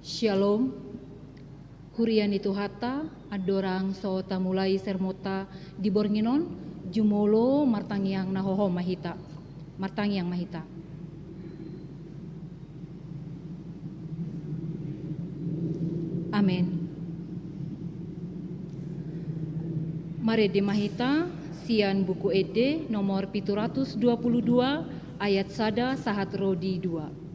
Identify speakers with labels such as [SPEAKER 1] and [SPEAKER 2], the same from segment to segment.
[SPEAKER 1] Shalom. Hurian itu hata, adorang so tamulai sermota di Bornginon, jumolo martangiang nahoho mahita. Martangiang mahita. Amin. Mari di mahita, sian buku ede nomor 722 ayat sada sahat rodi 2.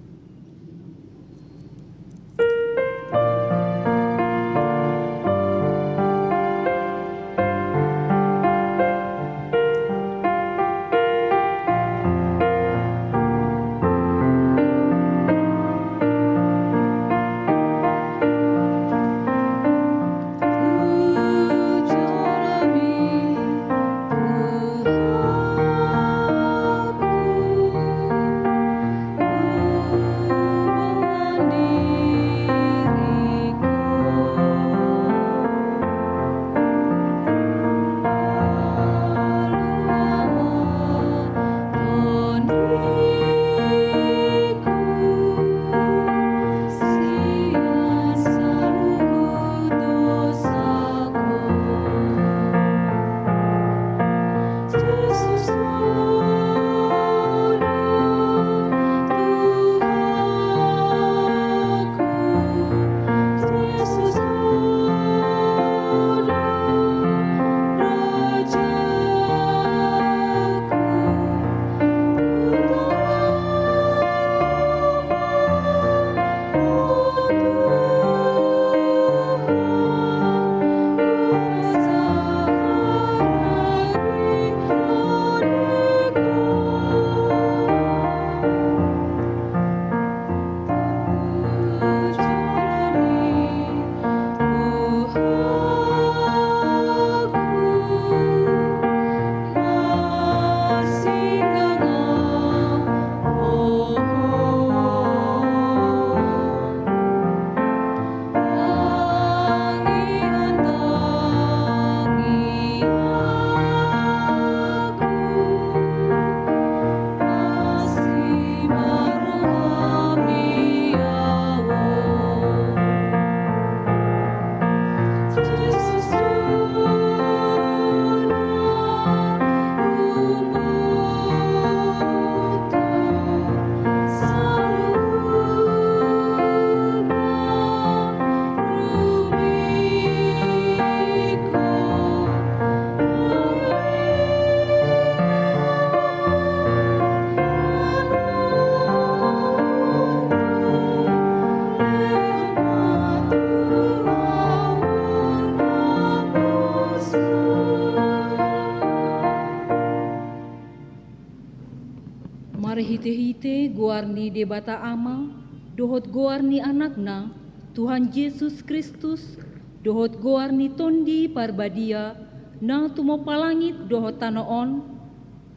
[SPEAKER 1] Hite-hite guarni debata ama, dohot guarni anakna, Tuhan Yesus Kristus, dohot guarni tondi parbadia, na tumo palangit dohot tanoon.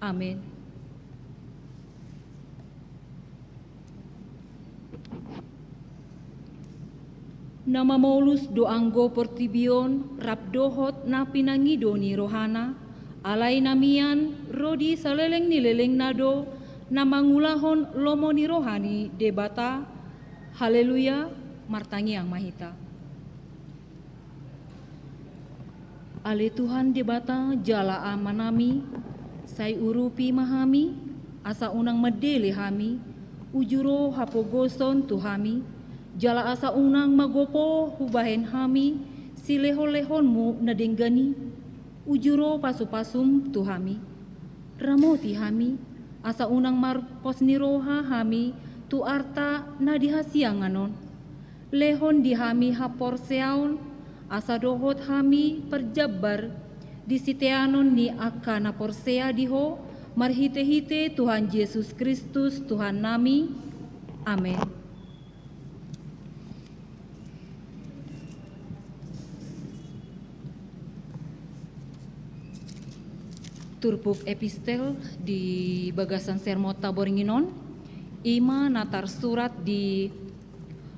[SPEAKER 1] Amin. Nama maulus doanggo portibion, rap dohot na pinangidoni rohana, alay namian, rodi saleleng nileleng nado, nama ngulahon lomoni rohani debata, haleluya, martangiang mahita. Ale Tuhan debata jala amanami, sai urupi mahami, asa unang medele hami, ujuro hapogoson tuhami, jala asa unang magopo hubahen hami, silehon-lehonmu nadenggani, ujuro pasupasum tuhami, ramoti hami, asa unang marpos niroha hami tu arta na dihasianganon. Lehon dihami hapor seaon, asa dohot hami perjabar disiteanon ni akana porsea diho, marhite-hite Tuhan Yesus Kristus Tuhan nami. Amin. Turpuk epistel di bagasan sermota Bornginon, ima natar surat di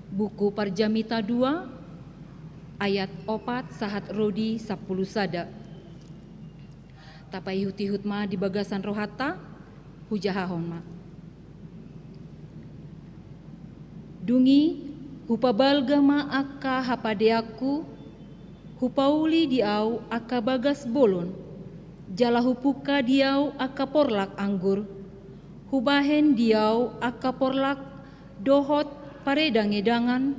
[SPEAKER 1] buku Parjamita 2 ayat 4 sahat rodi 10 sada. Tapai hutihut ma di bagasan rohata hujahahon ma. Dungi Hupabalga ma aka hapadeaku, hupauli diau aka bagas bolon, jala hupuka diau aka porlak anggur, hubahen diau aka porlak dohot paredang edangan,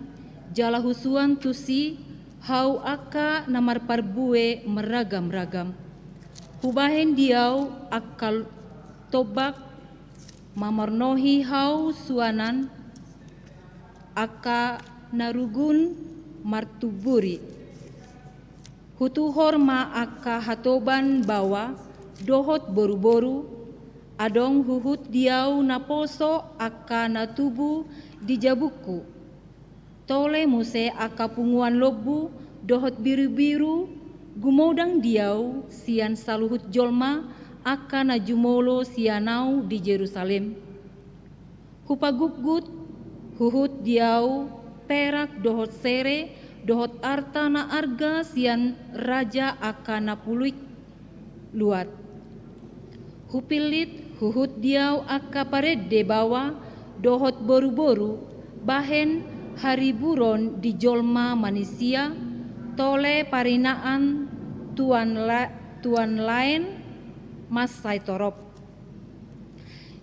[SPEAKER 1] jala husuan tusi hau aka namar parbue meragam-ragam. Hubahen diau aka tobak mamarnohi hau suanan aka narugun martuburi. Hutuhor ma aka hatoban bawa dohot boru-boru, adong huhut diau naposo aka natubu di jabuku. Tole muse aka punguan lobu dohot biru-biru, gumodang diau sian saluhut jolma aka najumolo sianau di Jerusalem. Hupagupgut huhut diau perak dohot sere, dohot arta na arga sian raja aka napuluik luat. Hupilit huhut diau aka parede bawa dohot boru-boru, bahen hari buron di jolma manusia, tole parinaan tuan lain mas saitorop.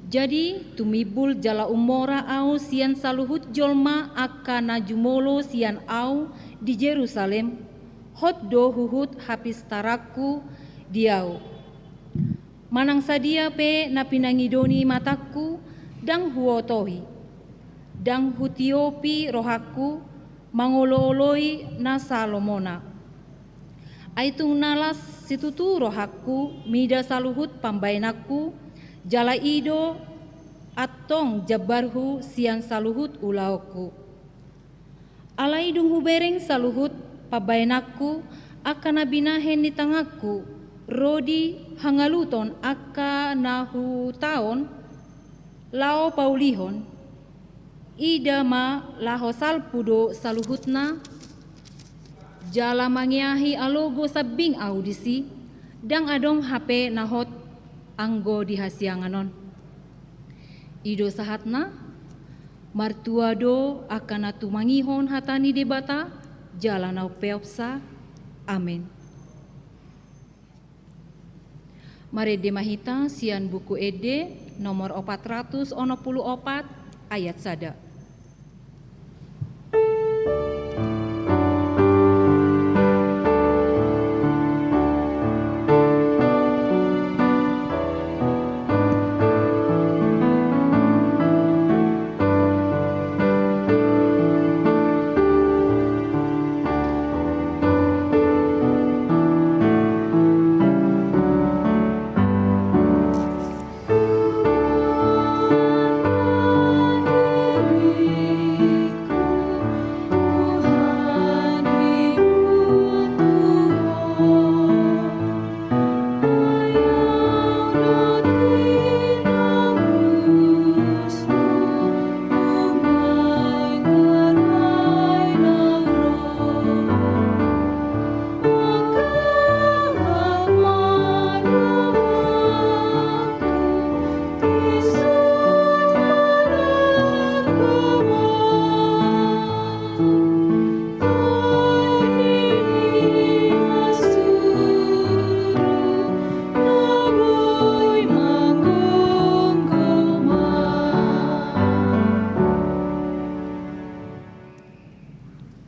[SPEAKER 1] Jadi tumibul jala umora au sian saluhut jolma aka najumolo sian au di Jerusalem, hot do huhut hapis taraku diau. Manang sadia pe napinangidoni mataku dang huotohi, dang hutiopi rohaku mangolo-oloi na Salomona. Aitung nalas situtu rohaku mida saluhut pambainaku, jala ido atong jabarhu sian saluhut ulaoku. Alaidung hubereng saluhut pabainaku aka nabinahen ni tangaku, rodi hangaluton aka nahu taon lao paulihon, ida ma laho salpudo saluhutna, jala mangiahi alogo sabing audisi, dang adong hape nahot anggo di hasianganon. Ido sahatna martuado akan atumangihon hatani debata jalanau peopsa. Amin. Mare demahita sian buku ede nomor 464 ayat sada.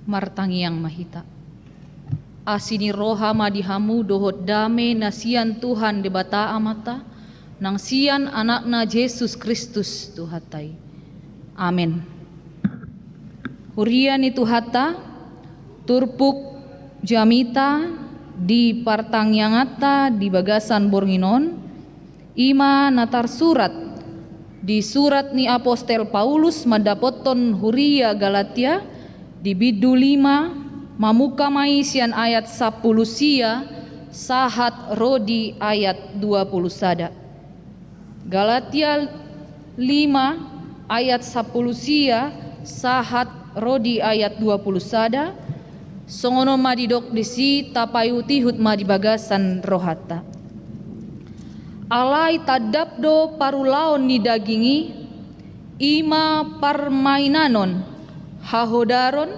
[SPEAKER 1] Martangiang mahita. Asini roha madihamu dohot dame nasian Tuhan debata amata, nang sian anakna Yesus Kristus Tuhatai. Amin. Hurian itu hata, turpuk jamita di partangiangata di bagasan Bornginon, ima natar surat di surat ni apostel Paulus madapoton Huria Galatia, di bidu 5 mamuka maisian ayat 10 sia sahat rodi ayat 20 sada. Galatia 5 ayat 10 sia sahat rodi ayat 20 sada. Songono madidok disi tapayuti hut madibagasan rohata. Alai tadapdo parulaon ni dagingi ima parmainanon hahodaron,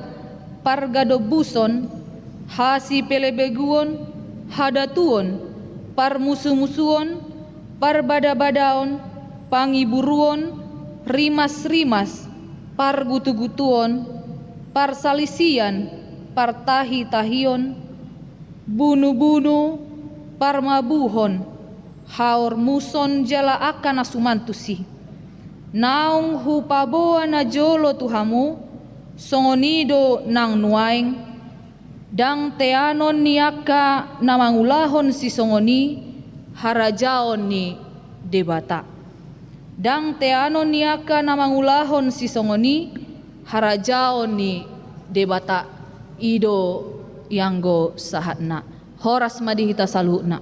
[SPEAKER 1] pargadobuson, hasi pelebeguon, hadatuon, parmusu-musuon, parbada-badaon, pangiburuon, rimas-rimas, pargutu-gutuon, parsalisian, partahi-tahion, bunu-bunu, parmabuhon, haor muson jala akan asumantusi, naung hupaboa na jolo tuhamu, songonido nang nuaing, dang teanon niaka namangulahon si songoni, harajaon ni debata. Dang teanon niaka namangulahon si songoni, harajaon ni debata, ido yanggo sahatna. Horas madihita saluna.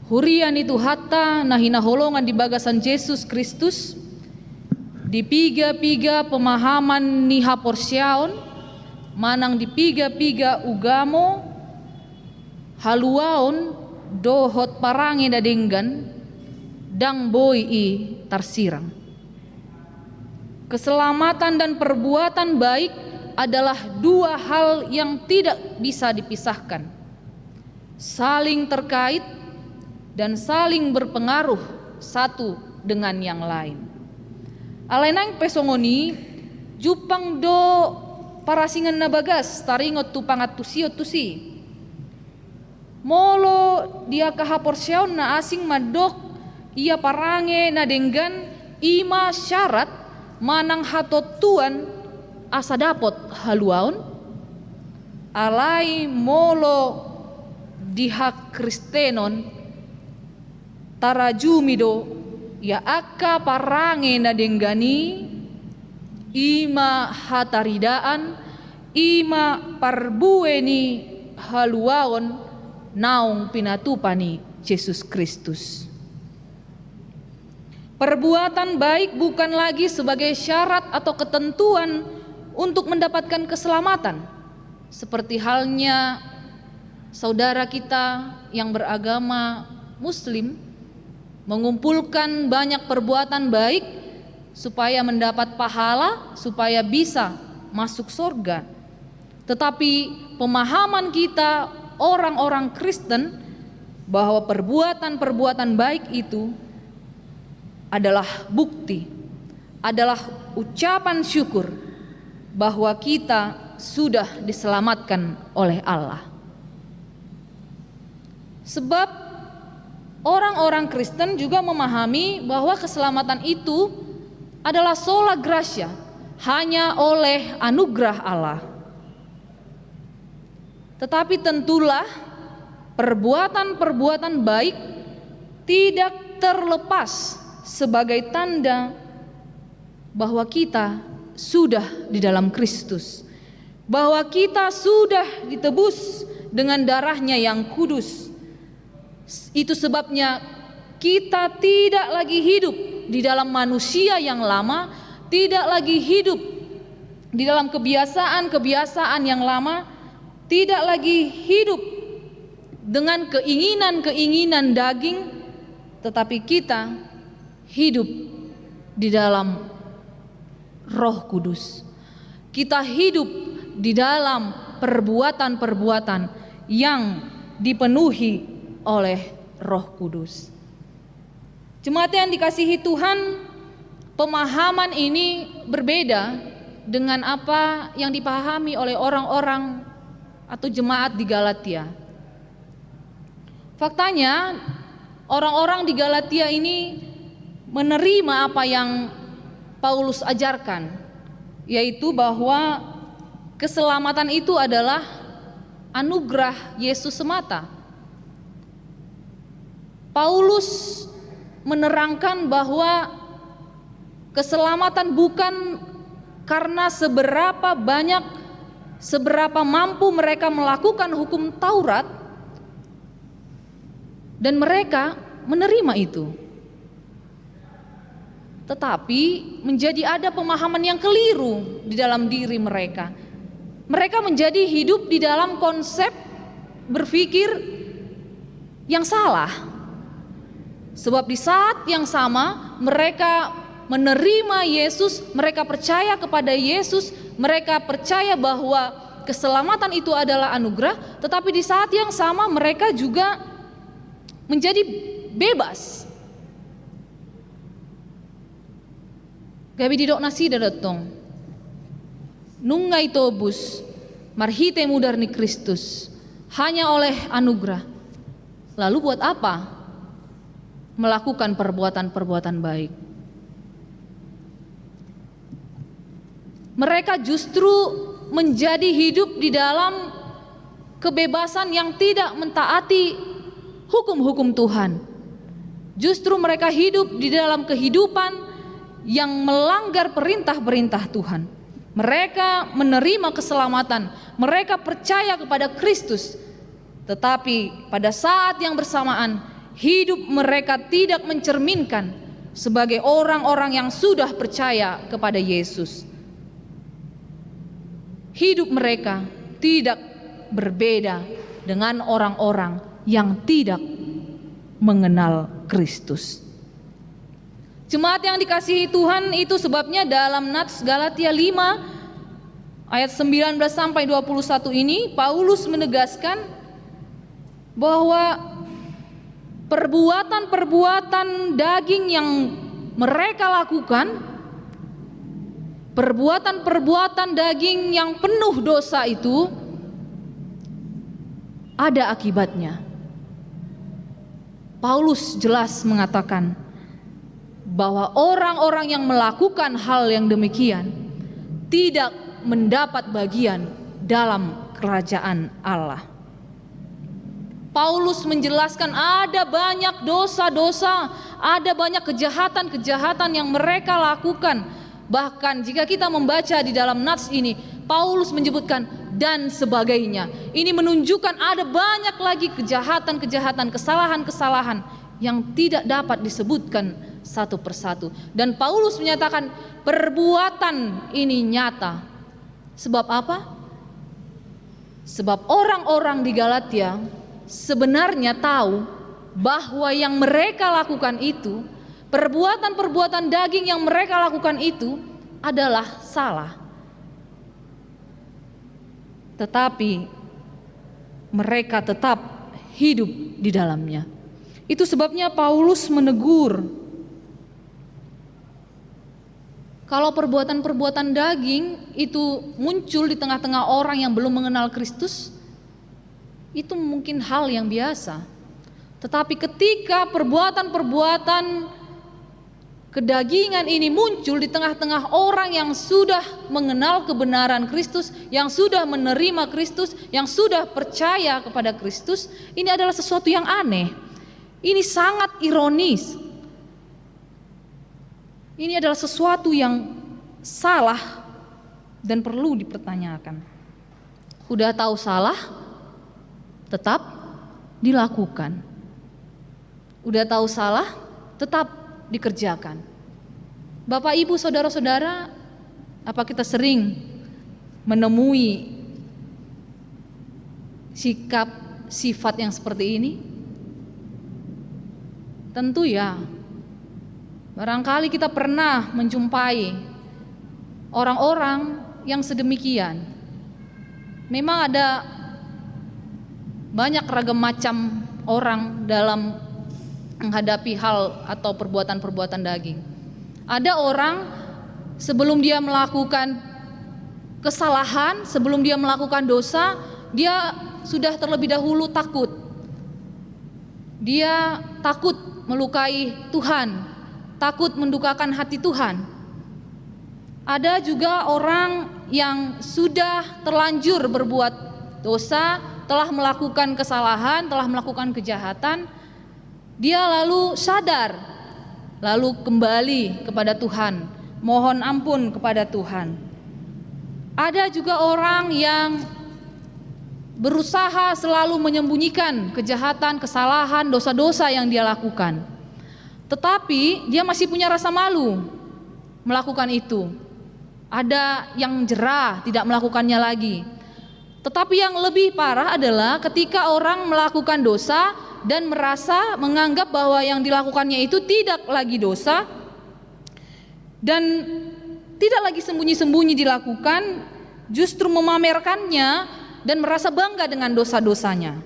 [SPEAKER 1] Hurian itu hatta na hinaholongan di bagasan Yesus Kristus, di piga-piga pemahaman ni haporsyaon, manang di piga-piga ugamo, haluaon dohot parange dadenggan, dang boy i tarsirang. Keselamatan dan perbuatan baik adalah dua hal yang tidak bisa dipisahkan, saling terkait dan saling berpengaruh satu dengan yang lain. Alenang pesongoni jupang do parasingan na bagas taringot tu pangat tusiot tusi. Molo dia kahaporsyaon na asing madok ia parange na denggan ima syarat manang hatotuan asa dapot haluaon alai molo dihak Kristenon tarajumido ya aka parange na denggani ima hataridaan ima parbueni haluaon naung pinatupani Yesus Kristus. Perbuatan baik bukan lagi sebagai syarat atau ketentuan untuk mendapatkan keselamatan, seperti halnya saudara kita yang beragama Muslim mengumpulkan banyak perbuatan baik supaya mendapat pahala, supaya bisa masuk surga. Tetapi pemahaman kita orang-orang Kristen bahwa perbuatan-perbuatan baik itu adalah bukti, adalah ucapan syukur bahwa kita sudah diselamatkan oleh Allah. Sebab orang-orang Kristen juga memahami bahwa keselamatan itu adalah sola gratia, hanya oleh anugerah Allah. Tetapi tentulah perbuatan-perbuatan baik tidak terlepas sebagai tanda bahwa kita sudah di dalam Kristus, bahwa kita sudah ditebus dengan darahnya yang kudus. Itu sebabnya kita tidak lagi hidup di dalam manusia yang lama, tidak lagi hidup di dalam kebiasaan-kebiasaan yang lama, tidak lagi hidup dengan keinginan-keinginan daging, tetapi kita hidup di dalam Roh Kudus. Kita hidup di dalam perbuatan-perbuatan yang dipenuhi oleh Roh Kudus. Jemaat yang dikasihi Tuhan, pemahaman ini berbeda dengan apa yang dipahami oleh orang-orang atau jemaat di Galatia. Faktanya orang-orang di Galatia ini menerima apa yang Paulus ajarkan, yaitu bahwa keselamatan itu adalah anugerah Yesus semata. Paulus menerangkan bahwa keselamatan bukan karena seberapa mampu mereka melakukan hukum Taurat, dan mereka menerima itu. Tetapi menjadi ada pemahaman yang keliru di dalam diri mereka. Mereka menjadi hidup di dalam konsep berpikir yang salah. Sebab di saat yang sama mereka
[SPEAKER 2] menerima Yesus, mereka percaya kepada Yesus, mereka percaya bahwa keselamatan itu adalah anugerah, tetapi di saat yang sama mereka juga menjadi bebas. Gabi didok nasi dadatong nungai tobus marhite mudarni Kristus hanya oleh anugerah. Lalu buat apa melakukan perbuatan-perbuatan baik? Mereka justru menjadi hidup di dalam kebebasan yang tidak mentaati hukum-hukum Tuhan. Justru mereka hidup di dalam kehidupan yang melanggar perintah-perintah Tuhan. Mereka menerima keselamatan, mereka percaya kepada Kristus, tetapi pada saat yang bersamaan hidup mereka tidak mencerminkan sebagai orang-orang yang sudah percaya kepada Yesus. Hidup mereka tidak berbeda dengan orang-orang yang tidak mengenal Kristus. Jemaat yang dikasihi Tuhan, itu sebabnya dalam Nats Galatia 5 ayat 19 sampai 21 ini Paulus menegaskan bahwa perbuatan-perbuatan daging yang mereka lakukan, perbuatan-perbuatan daging yang penuh dosa itu ada akibatnya. Paulus jelas mengatakan bahwa orang-orang yang melakukan hal yang demikian tidak mendapat bagian dalam kerajaan Allah. Paulus menjelaskan ada banyak dosa-dosa, ada banyak kejahatan-kejahatan yang mereka lakukan. Bahkan jika kita membaca di dalam Nats ini, Paulus menyebutkan dan sebagainya. Ini menunjukkan ada banyak lagi kejahatan-kejahatan, kesalahan-kesalahan yang tidak dapat disebutkan satu persatu. Dan Paulus menyatakan perbuatan ini nyata. Sebab apa? Sebab orang-orang di Galatia sebenarnya tahu bahwa yang mereka lakukan itu, perbuatan-perbuatan daging yang mereka lakukan itu adalah salah. Tetapi mereka tetap hidup di dalamnya. Itu sebabnya Paulus menegur, kalau perbuatan-perbuatan daging itu muncul di tengah-tengah orang yang belum mengenal Kristus, itu mungkin hal yang biasa. Tetapi ketika perbuatan-perbuatan kedagingan ini muncul di tengah-tengah orang yang sudah mengenal kebenaran Kristus, yang sudah menerima Kristus, yang sudah percaya kepada Kristus, ini adalah sesuatu yang aneh. Ini sangat ironis. Ini adalah sesuatu yang salah dan perlu dipertanyakan. Udah tahu salah, tetap dilakukan. Udah tahu salah, tetap dikerjakan. Bapak, Ibu, saudara-saudara, apa kita sering menemui sikap sifat yang seperti ini? Tentu ya. Barangkali kita pernah menjumpai orang-orang yang sedemikian. Memang ada banyak ragam macam orang dalam menghadapi hal atau perbuatan-perbuatan daging. Ada orang sebelum dia melakukan kesalahan, sebelum dia melakukan dosa, dia sudah terlebih dahulu takut. Dia takut melukai Tuhan, takut mendukakan hati Tuhan. Ada juga orang yang sudah terlanjur berbuat dosa, telah melakukan kesalahan, telah melakukan kejahatan, dia lalu sadar, lalu kembali kepada Tuhan, mohon ampun kepada Tuhan. Ada juga orang yang berusaha selalu menyembunyikan kejahatan, kesalahan, dosa-dosa yang dia lakukan. Tetapi dia masih punya rasa malu melakukan itu. Ada yang jerah tidak melakukannya lagi. Tetapi yang lebih parah adalah ketika orang melakukan dosa dan merasa menganggap bahwa yang dilakukannya itu tidak lagi dosa, dan tidak lagi sembunyi-sembunyi dilakukan, justru memamerkannya dan merasa bangga dengan dosa-dosanya.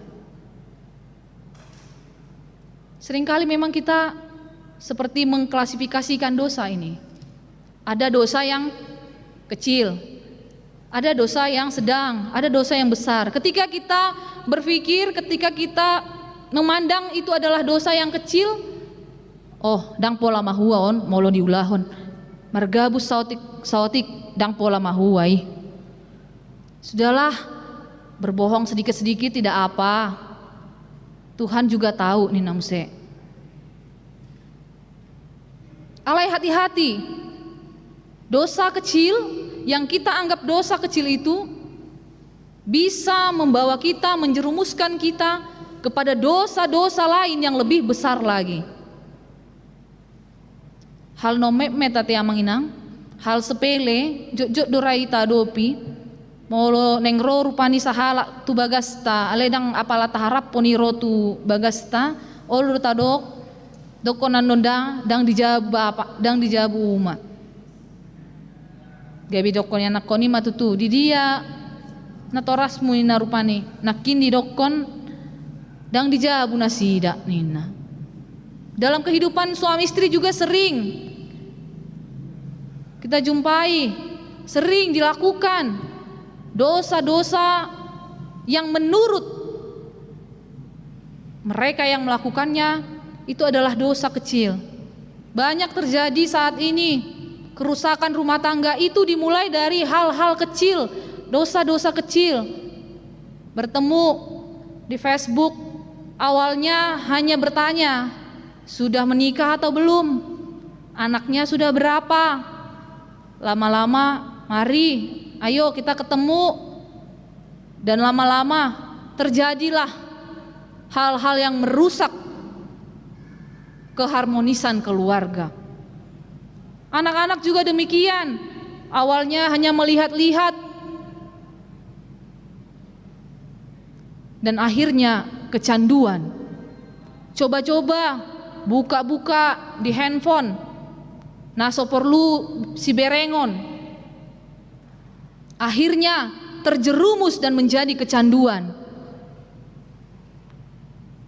[SPEAKER 2] Seringkali memang kita seperti mengklasifikasikan dosa ini. Ada dosa yang kecil, ada dosa yang sedang, ada dosa yang besar. Ketika kita berpikir, ketika kita memandang itu adalah dosa yang kecil, oh, dang pola mahuaon, molo diulahon. Margabus sautik dang pola mahuai. Sudahlah, berbohong sedikit-sedikit tidak apa. Tuhan juga tahu nih namse. Alay hati-hati. Dosa kecil yang kita anggap dosa kecil itu bisa membawa kita, menjerumuskan kita kepada dosa-dosa lain yang lebih besar lagi. Hal nomek tati amang inang, hal sepele, jok dorai dopi, molo nengro rupani sahala tu bagasta, aledang apala taharap poniro tu bagasta, olu tadok, dokonan nonda, dang dijabu umat. Gabi dokon anak koni matutu di dia natoras mu ina rupani nakin di dokon dang dijabu nasida nina. Dalam kehidupan suami istri juga sering kita jumpai, sering dilakukan dosa-dosa yang menurut mereka yang melakukannya itu adalah dosa kecil. Banyak terjadi saat ini. Kerusakan rumah tangga itu dimulai dari hal-hal kecil, dosa-dosa kecil. Bertemu di Facebook, awalnya hanya bertanya, sudah menikah atau belum? Anaknya sudah berapa? Lama-lama, mari, ayo kita ketemu. Dan lama-lama terjadilah hal-hal yang merusak keharmonisan keluarga. Anak-anak juga demikian. Awalnya hanya melihat-lihat dan akhirnya kecanduan. Coba-coba buka-buka di handphone. Naso perlu si berengon. Akhirnya terjerumus dan menjadi kecanduan.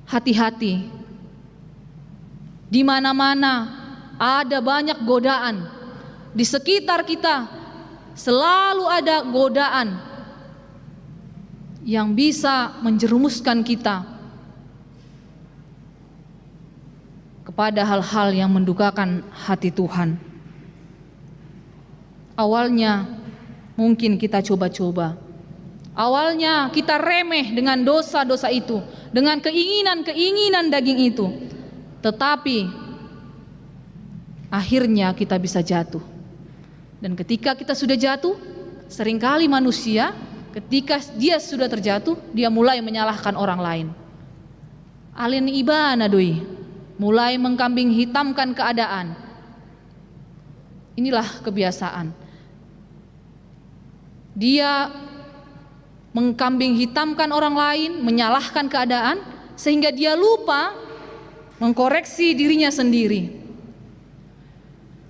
[SPEAKER 2] Hati-hati. Di mana-mana ada banyak godaan. Di sekitar kita selalu ada godaan yang bisa menjerumuskan kita kepada hal-hal yang mendukakan hati Tuhan. Awalnya mungkin kita coba-coba. Awalnya kita remeh dengan dosa-dosa itu, dengan keinginan-keinginan daging itu. Tetapi akhirnya kita bisa jatuh. Dan ketika kita sudah jatuh, seringkali manusia ketika dia sudah terjatuh, dia mulai menyalahkan orang lain. Alin ibana doi, mulai mengkambing hitamkan keadaan. Inilah kebiasaan. Dia mengkambing hitamkan orang lain, menyalahkan keadaan, sehingga dia lupa mengkoreksi dirinya sendiri.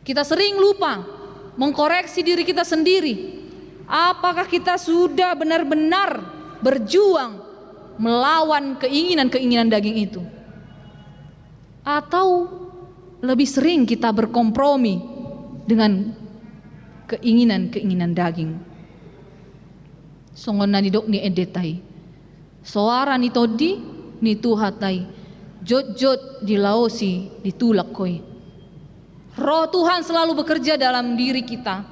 [SPEAKER 2] Kita sering lupa mengkoreksi diri kita sendiri. Apakah kita sudah benar-benar berjuang melawan keinginan-keinginan daging itu? Atau lebih sering kita berkompromi dengan keinginan-keinginan daging? Songona ni dok ni edetai. Soara ni todi ni tuhatai. Jot-jot di laosi ditulak koi. Roh Tuhan selalu bekerja dalam diri kita.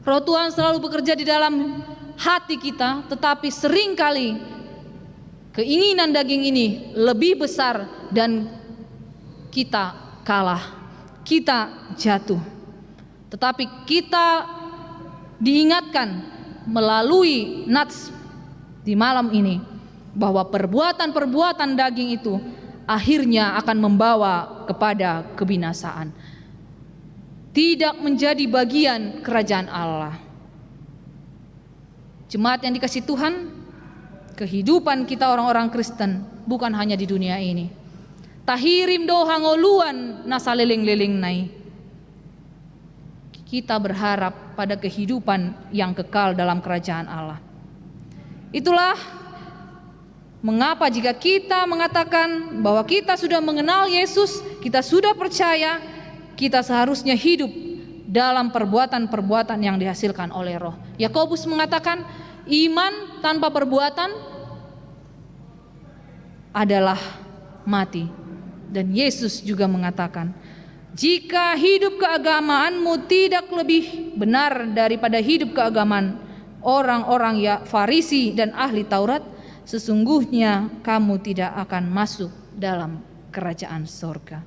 [SPEAKER 2] Roh Tuhan selalu bekerja di dalam hati kita, tetapi seringkali keinginan daging ini lebih besar dan kita kalah. Kita jatuh. Tetapi kita diingatkan melalui nats di malam ini bahwa perbuatan-perbuatan daging itu akhirnya akan membawa kepada kebinasaan. Tidak menjadi bagian kerajaan Allah. Jemaat yang dikasihi Tuhan, kehidupan kita orang-orang Kristen bukan hanya di dunia ini. Tahirim do hangoluan nasaleleng-leleng nai. kita berharap pada kehidupan yang kekal dalam kerajaan Allah. Itulah mengapa jika kita mengatakan bahwa kita sudah mengenal Yesus, kita sudah percaya, kita seharusnya hidup dalam perbuatan-perbuatan yang dihasilkan oleh Roh. Yakobus mengatakan iman tanpa perbuatan adalah mati. Dan Yesus juga mengatakan, jika hidup keagamaanmu tidak lebih benar daripada hidup keagamaan orang-orang ya Farisi dan ahli Taurat, sesungguhnya kamu tidak akan masuk dalam kerajaan sorga.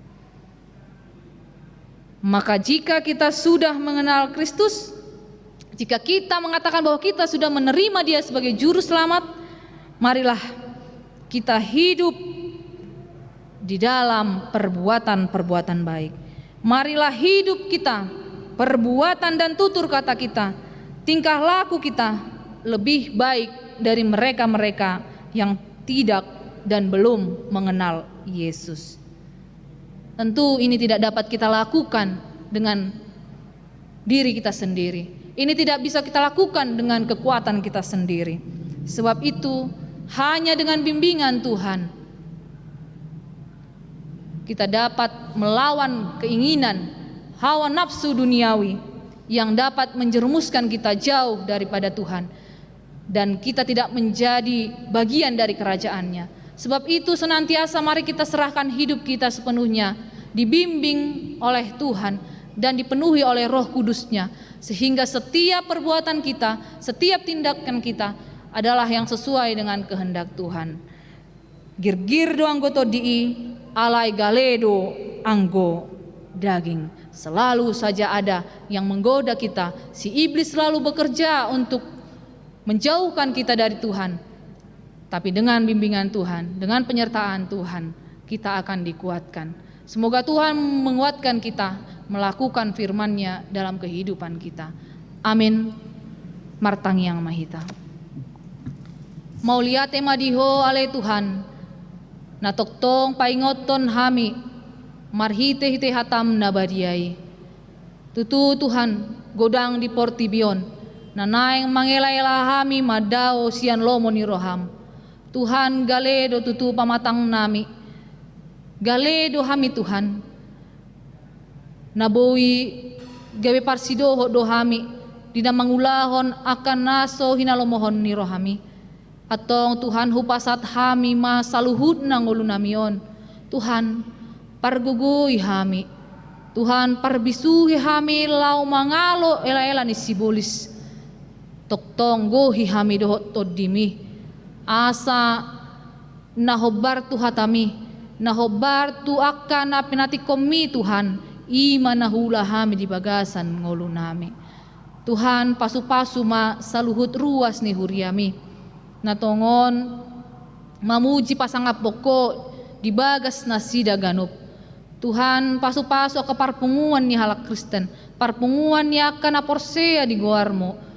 [SPEAKER 2] Maka jika kita sudah mengenal Kristus, jika kita mengatakan bahwa kita sudah menerima Dia sebagai juru selamat, marilah kita hidup di dalam perbuatan-perbuatan baik. Marilah hidup kita, perbuatan dan tutur kata kita, tingkah laku kita lebih baik dari mereka-mereka yang tidak dan belum mengenal Yesus. Tentu ini tidak dapat kita lakukan dengan diri kita sendiri. Ini tidak bisa kita lakukan dengan kekuatan kita sendiri. Sebab itu hanya dengan bimbingan Tuhan kita dapat melawan keinginan hawa nafsu duniawi yang dapat menjerumuskan kita jauh daripada Tuhan, dan kita tidak menjadi bagian dari kerajaan-Nya. Sebab itu senantiasa mari kita serahkan hidup kita sepenuhnya, dibimbing oleh Tuhan dan dipenuhi oleh Roh Kudus-Nya, sehingga setiap perbuatan kita, setiap tindakan kita adalah yang sesuai dengan kehendak Tuhan. Girgir do anggoto dii alai galedo anggo daging. Selalu saja ada yang menggoda kita. Si iblis selalu bekerja untuk menjauhkan kita dari Tuhan. Tapi dengan bimbingan Tuhan, dengan penyertaan Tuhan, kita akan dikuatkan. Semoga Tuhan menguatkan kita melakukan firman-Nya dalam kehidupan kita. Amin. Martang yang mahita. Mauliate madiho ale Tuhan, na toktong paingoton hami, marhite hite hatam nabadiai. Tutu Tuhan godang di portibion, na naeng mangela-ela hami madao sian lomo ni roham. Tuhan galedo tutu pamatang nami, galedo hami Tuhan, nabowi gawe parsidoho do hami, dina mangulahon akan naso hinalomohon ni rohami. Atong Tuhan hupasat hami ma saluhud nang ulunamion. Tuhan pargugui hami, Tuhan parbisuhi hami lau mangalo ela-ela ni sibulis. Toktong gohi hami dohot todimi, asa nahobar tu hatami, nahobar tu akan apinati komi Tuhan, ima nahula hami di bagasan ngolunami. Tuhan pasu-pasu ma saluhut ruas ni huriami, natongon mamuji pasangap poko di bagas nasida ganup. Tuhan pasu-pasu ke parpunguan ni halak Kristen, parpunguan ni akan aporsea di goarmo.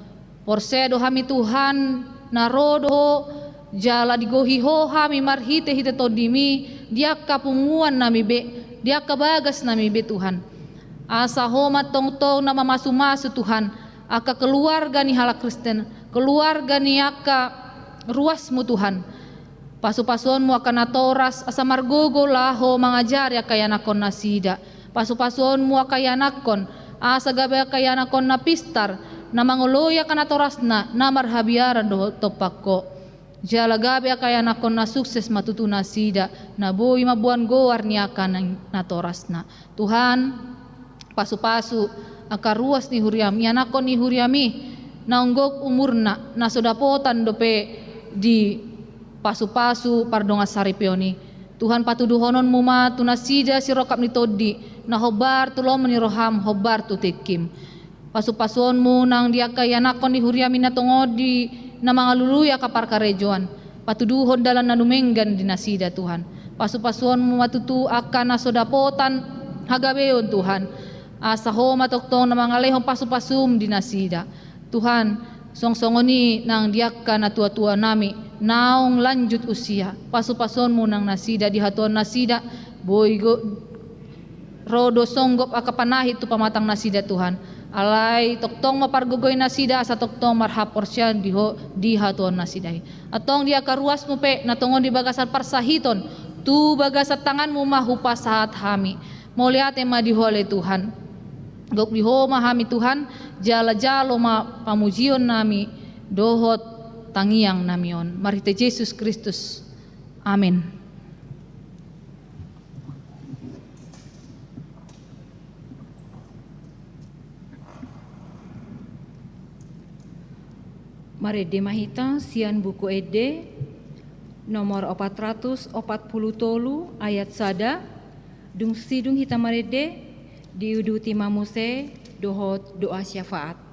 [SPEAKER 2] Porsea do hami Tuhan narodo jala di gohiho hami marhite hite todimi, dia kapunguan nami be, dia kabagas nami be Tuhan. Asa homat tong-tong na mamasu-masu Tuhan, aka keluarga ni halak Kristen, keluarga ni aka ruasmu Tuhan. Pasu-pasuanmu akan natoras asa margogo laho mangajari akayanakon nasida. Pasu-pasuanmu akayanakon asa gabe akayanakon na pistar na manguloy akan natorasna na marhabiaran do topako. Jala gabe akayanakon na sukses matutu nasida na boy mabuan goar ni akan natorasna. Tuhan pasu-pasu akaruas ni huriami anakon ni huriami naunggok umurna na sodapotan dope di pasu-pasu pardonga saripioni. Tuhan patuduhonon muma tunasida sirokap ni todi na hobar tu lom ni roham hobar tu tekim. Pasu-pasuonmu nang diakayanakon ni huriami na tongodi na mga luluya kapar karejoan. Patuduhon dalan na numenggan di nasida Tuhan. Pasu-pasuonmu matutu akan nasodapotan hagabeon Tuhan. Asa ho matoktong na mga lehong pasu-pasum di nasida. Tuhan songsongoni nang diaka na tua-tua nami naong lanjut usia, pasu-pason mo nang nasida dihatuan nasida boy go rodo songgop akapanahit tu pamatang nasida Tuhan. alai toktong mapargogoy nasida sa toktong marhaporsya di hatuan nasidai. Atong dia karuas mo pe natongon di bagasan parsahiton tu bagasat tangan mo mahupa saat hami. Moliate ma dihole Tuhan. Gok diho mahami Tuhan jala jalo ma pamujion nami dohot tangiang namion. Marite Yesus Kristus. Amin.
[SPEAKER 1] Mari demahita sian buku ede nomor 440 tolu ayat sada dung sidung hita marede diuduti mamuse dohot doa syafaat.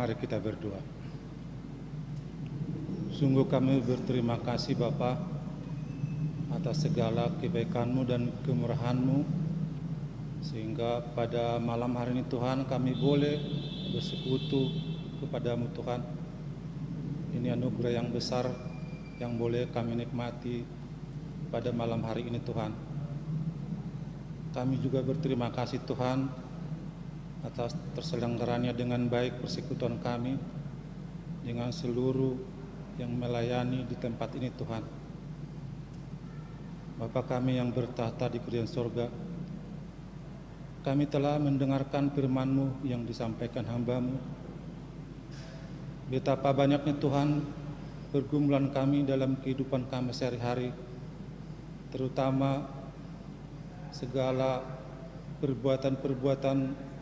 [SPEAKER 3] Mari kita berdoa. Sungguh kami berterima kasih Bapa atas segala kebaikan-Mu dan kemurahan-Mu, sehingga pada malam hari ini Tuhan kami boleh bersekutu kepada-Mu Tuhan. Ini anugerah yang besar yang boleh kami nikmati pada malam hari ini Tuhan. Kami juga berterima kasih Tuhan atas terselenggaranya dengan baik persekutuan kami dengan seluruh yang melayani di tempat ini Tuhan. Bapa kami yang bertahta di kerajaan sorga, kami telah mendengarkan firman-Mu yang disampaikan hamba-Mu. Betapa banyaknya Tuhan pergumulan kami dalam kehidupan kami sehari-hari, terutama segala perbuatan-perbuatan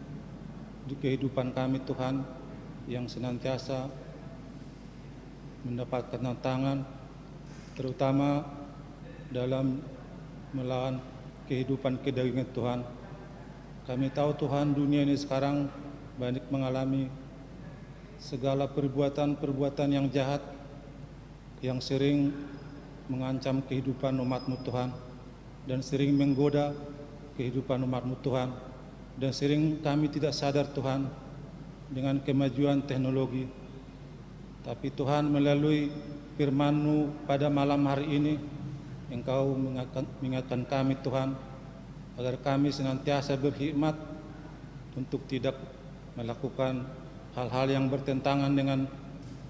[SPEAKER 3] di kehidupan kami Tuhan yang senantiasa mendapatkan tantangan, terutama dalam melawan kehidupan kedagingan Tuhan. Kami tahu Tuhan dunia ini sekarang banyak mengalami segala perbuatan-perbuatan yang jahat yang sering mengancam kehidupan umat-Mu Tuhan dan sering menggoda kehidupan umat-Mu Tuhan. Dan sering kami tidak sadar Tuhan dengan kemajuan teknologi. Tapi Tuhan melalui firman-Mu pada malam hari ini, Engkau mengingatkan kami Tuhan, agar kami senantiasa berkhidmat untuk tidak melakukan hal-hal yang bertentangan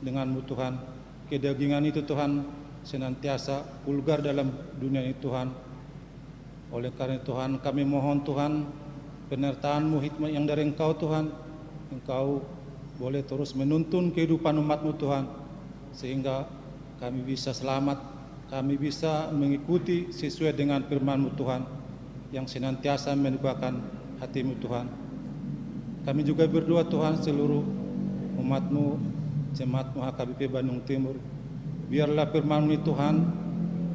[SPEAKER 3] dengan-Mu Tuhan. Kedagingan itu Tuhan senantiasa vulgar dalam dunia ini Tuhan. Oleh karena Tuhan kami mohon Tuhan, penyertaan-Mu, hikmat yang dari Engkau Tuhan, Engkau boleh terus menuntun kehidupan umat-Mu Tuhan, sehingga kami bisa selamat, kami bisa mengikuti sesuai dengan firman-Mu Tuhan, yang senantiasa meneguhkan hati-Mu Tuhan. Kami juga berdoa Tuhan seluruh umat-Mu, jemaat-Mu HKBP Bandung Timur, biarlah firman-Mu Tuhan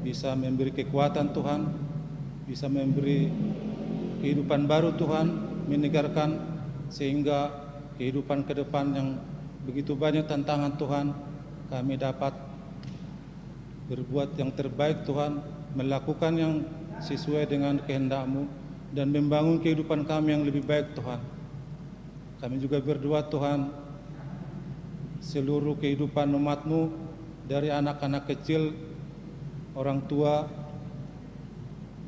[SPEAKER 3] bisa memberi kekuatan Tuhan, bisa memberi kehidupan baru Tuhan, menegarkan sehingga kehidupan ke depan yang begitu banyak tantangan Tuhan, kami dapat berbuat yang terbaik Tuhan, melakukan yang sesuai dengan kehendak-Mu dan membangun kehidupan kami yang lebih baik Tuhan. Kami juga berdoa Tuhan, seluruh kehidupan umat-Mu, dari anak-anak kecil, orang tua.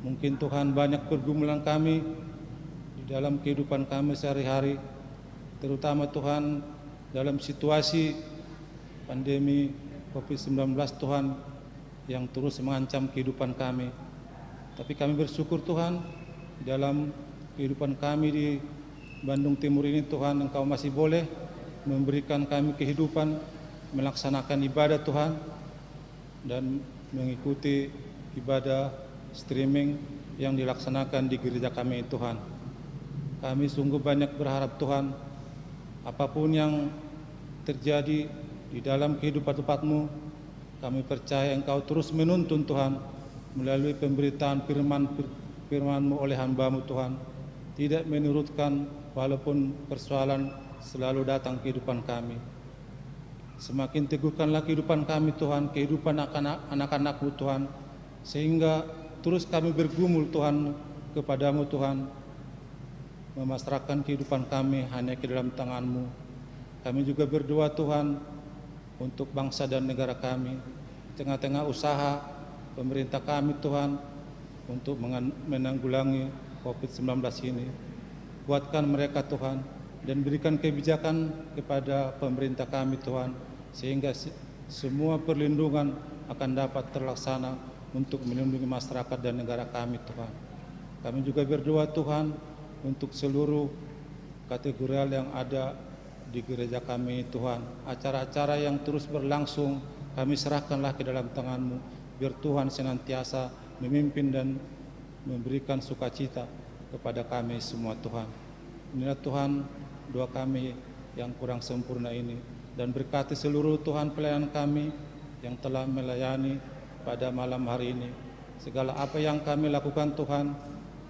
[SPEAKER 3] Mungkin Tuhan banyak pergumulan kami di dalam kehidupan kami sehari-hari, terutama Tuhan dalam situasi pandemi COVID-19 Tuhan yang terus mengancam kehidupan kami. Tapi kami bersyukur Tuhan, dalam kehidupan kami di Bandung Timur ini Tuhan, Engkau masih boleh memberikan kami kehidupan, melaksanakan ibadah Tuhan, dan mengikuti ibadah streaming yang dilaksanakan di gereja kami Tuhan. Kami sungguh banyak berharap Tuhan, apapun yang terjadi di dalam kehidupan umat-Mu, kami percaya Engkau terus menuntun Tuhan melalui pemberitaan firman-Mu oleh hamba-Mu Tuhan, tidak menurutkan walaupun persoalan selalu datang kehidupan kami. Semakin teguhkanlah kehidupan kami Tuhan, kehidupan anak-anak-Mu Tuhan, sehingga terus kami bergumul Tuhan kepada-Mu Tuhan, memasrahkan kehidupan kami hanya ke dalam tangan-Mu. Kami juga berdoa Tuhan untuk bangsa dan negara kami, tengah-tengah usaha pemerintah kami Tuhan untuk menanggulangi COVID-19 ini. Kuatkan mereka Tuhan, dan berikan kebijakan kepada pemerintah kami Tuhan, sehingga semua perlindungan akan dapat terlaksana untuk melindungi masyarakat dan negara kami Tuhan. Kami juga berdoa Tuhan untuk seluruh kategorial yang ada di gereja kami Tuhan. Acara-acara yang terus berlangsung kami serahkanlah ke dalam tangan-Mu, biar Tuhan senantiasa memimpin dan memberikan sukacita kepada kami semua Tuhan. Inilah Tuhan doa kami yang kurang sempurna ini, dan berkati seluruh Tuhan pelayan kami yang telah melayani pada malam hari ini. Segala apa yang kami lakukan Tuhan,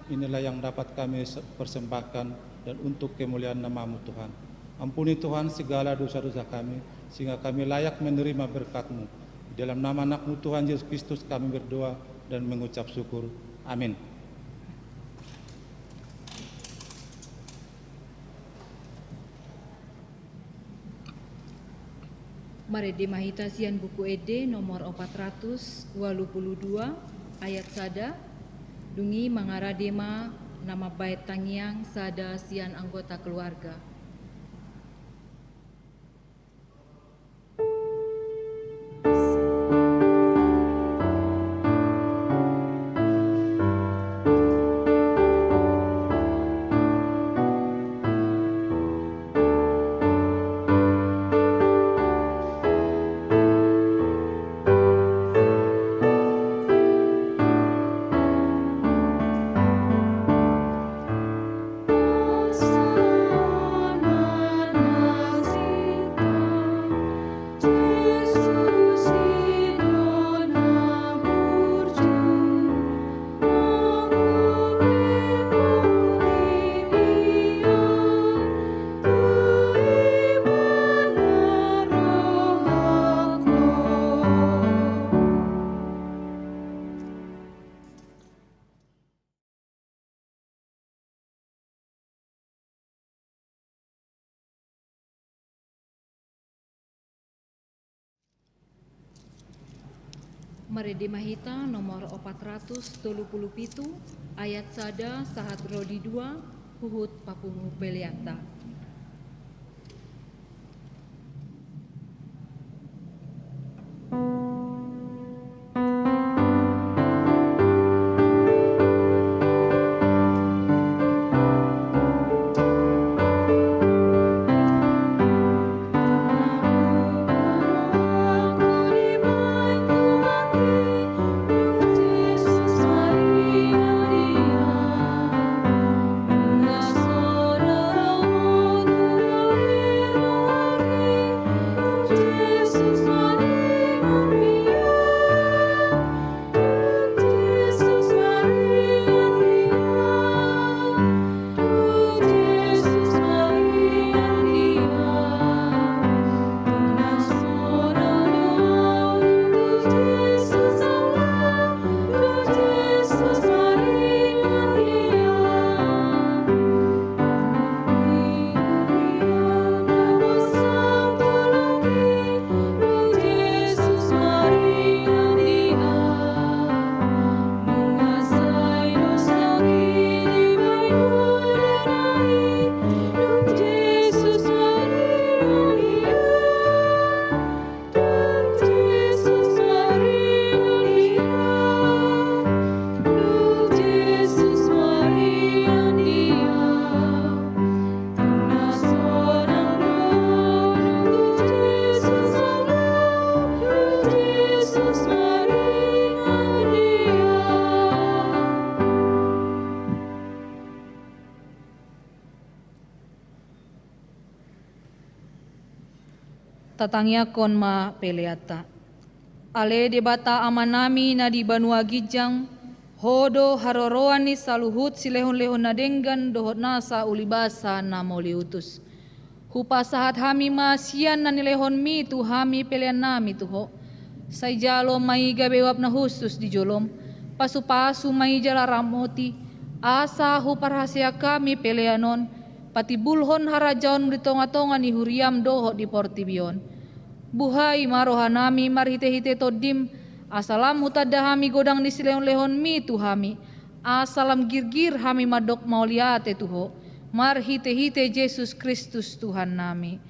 [SPEAKER 3] inilah yang dapat kami persembahkan dan untuk kemuliaan nama-Mu Tuhan. Ampuni Tuhan segala dosa-dosa kami, sehingga kami layak menerima berkat-Mu. Dalam nama anak-Mu Tuhan Yesus Kristus kami berdoa dan mengucap syukur. Amin.
[SPEAKER 1] Mari dimahita sian buku ede nomor 482 ayat sada, dungi mangaradema nama bait tangiang sada sian anggota keluarga. Mari dimahita nomor 437 ayat sada sahat rodi 2 huhut papungu beliata.
[SPEAKER 4] Maria,
[SPEAKER 2] tatangiakon ma peleata. Ale debata amanami na di banua gijang, hodo haroroani saluhut silehon-lehon na denggan dohot nasa ulibasa na moliutus. Hupa sahat hami masian na nilehon mi tu hami pelean nami tuho. Say jalo may gabewap na husus di jolom, pasu-pasu may jala ramoti, asa huparhasya kami peleanon, pati bulhon harajaon mritonga-tonga ni huriam dohot di portibion. Buhay marohanami marhite-hite todim, asalam hutadahami godang ni silehon-lehon mi tu hami, asalam girgir hami madok mauliate tuho, marhite-hite Yesus Kristus Tuhan nami.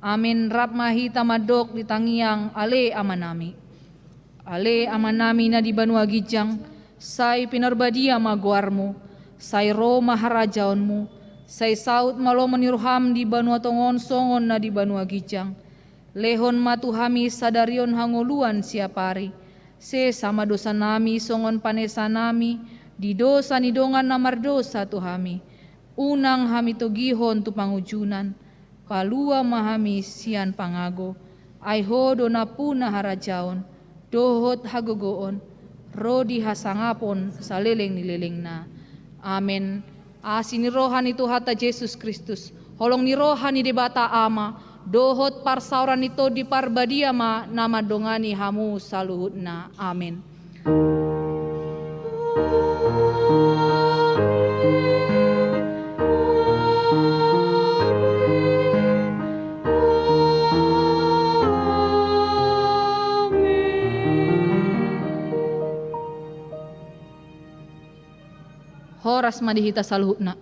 [SPEAKER 2] Amin. Rap mahita madok di tangiang ale amanami. Ale amanami na di banua gijang, say pinarbadia maguarmu, say ro maharajaonmu, say saut malo menirham di banua tongon songon na di banua gijang. Lehon matuhami sadarion hangoluan siapari, se sama dosa nami songon panesa nami, di dosa nidongan namar dosa tuhami. Unang hami togihon tu pangujunan, palua mahami sian pangago, ay hodo na puna harajaon, dohot hagogoon, rodi hasangapon sa leleng-nileleng na. Amen. Asin ni rohan itu hata Yesus Kristus, holong ni rohan ni debata ama, dohot parsauran itu di parbadia ma nama dongani hamu saluhut na. Amin. Horas madihita saluhutna.